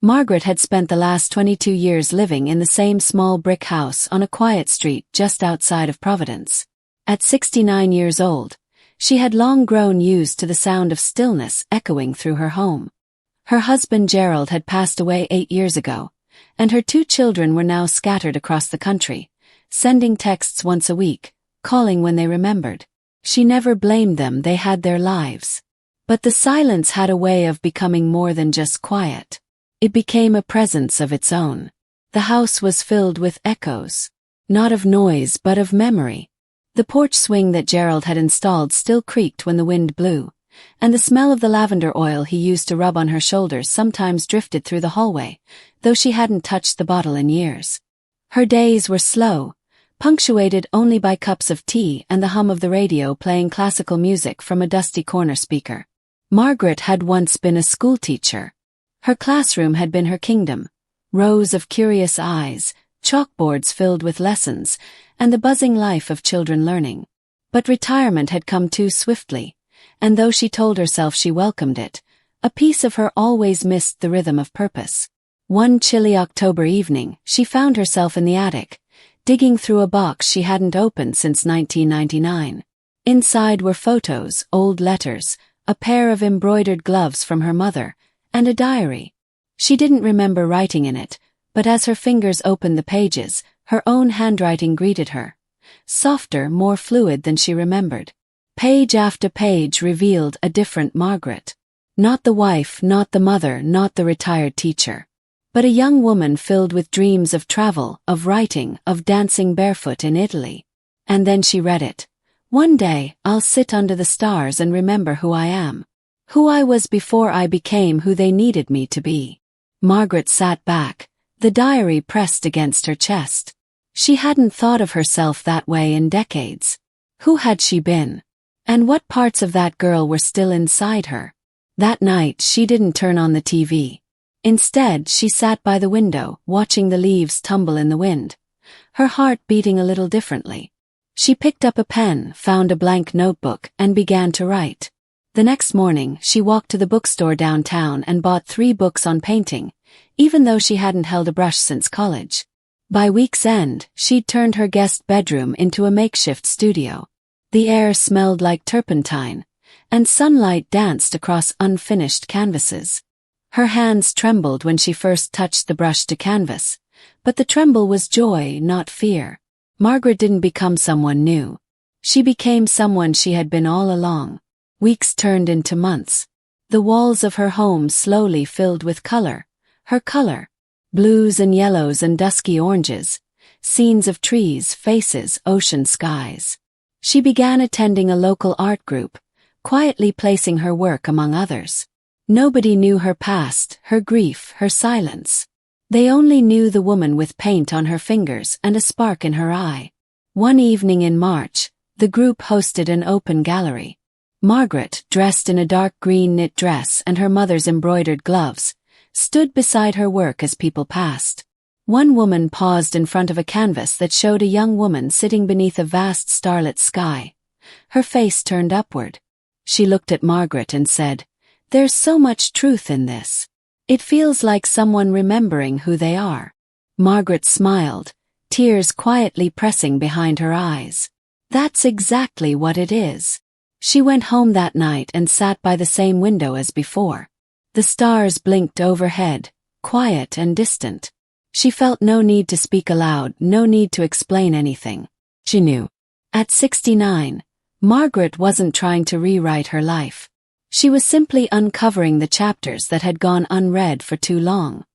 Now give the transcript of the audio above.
Margaret had spent the last 22 years living in the same small brick house on a quiet street just outside of Providence. At 69 years old, she had long grown used to the sound of stillness echoing through her home. Her husband Gerald had passed away 8 years ago, and her 2 children were now scattered across the country, sending texts once a week, calling when they remembered. She never blamed them, they had their lives. But the silence had a way of becoming more than just quiet. It became a presence of its own. The house was filled with echoes. Not of noise but of memory. The porch swing that Gerald had installed still creaked when the wind blew, and the smell of the lavender oil he used to rub on her shoulders sometimes drifted through the hallway, though she hadn't touched the bottle in years. Her days were slow, punctuated only by cups of tea and the hum of the radio playing classical music from a dusty corner speaker. Margaret had once been a schoolteacher. Her classroom had been her kingdom, rows of curious eyes, chalkboards filled with lessons, and the buzzing life of children learning. But retirement had come too swiftly, and though she told herself she welcomed it, a piece of her always missed the rhythm of purpose. One chilly October evening, she found herself in the attic, digging through a box she hadn't opened since 1999. Inside were photos, old letters, a pair of embroidered gloves from her mother, and a diary. She didn't remember writing in it, but as her fingers opened the pages, her own handwriting greeted her. Softer, more fluid than she remembered. Page after page revealed a different Margaret. Not the wife, not the mother, not the retired teacher. But a young woman filled with dreams of travel, of writing, of dancing barefoot in Italy. And then she read it. One day, I'll sit under the stars and remember who I am. Who I was before I became who they needed me to be. Margaret sat back, the diary pressed against her chest. She hadn't thought of herself that way in decades. Who had she been? And what parts of that girl were still inside her? That night she didn't turn on the TV. Instead, she sat by the window, watching the leaves tumble in the wind, her heart beating a little differently. She picked up a pen, found a blank notebook, and began to write. The next morning, she walked to the bookstore downtown and bought 3 books on painting, even though she hadn't held a brush since college. By week's end, she'd turned her guest bedroom into a makeshift studio. The air smelled like turpentine, and sunlight danced across unfinished canvases. Her hands trembled when she first touched the brush to canvas, but the tremble was joy, not fear. Margaret didn't become someone new. She became someone she had been all along. Weeks turned into months. The walls of her home slowly filled with color. Her color. Blues and yellows and dusky oranges. Scenes of trees, faces, ocean skies. She began attending a local art group, quietly placing her work among others. Nobody knew her past, her grief, her silence. They only knew the woman with paint on her fingers and a spark in her eye. One evening in March, the group hosted an open gallery. Margaret, dressed in a dark green knit dress and her mother's embroidered gloves, stood beside her work as people passed. One woman paused in front of a canvas that showed a young woman sitting beneath a vast starlit sky. Her face turned upward. She looked at Margaret and said, "There's so much truth in this. It feels like someone remembering who they are." Margaret smiled, tears quietly pressing behind her eyes. "That's exactly what it is." She went home that night and sat by the same window as before. The stars blinked overhead, quiet and distant. She felt no need to speak aloud, no need to explain anything. She knew. At 69, Margaret wasn't trying to rewrite her life. She was simply uncovering the chapters that had gone unread for too long.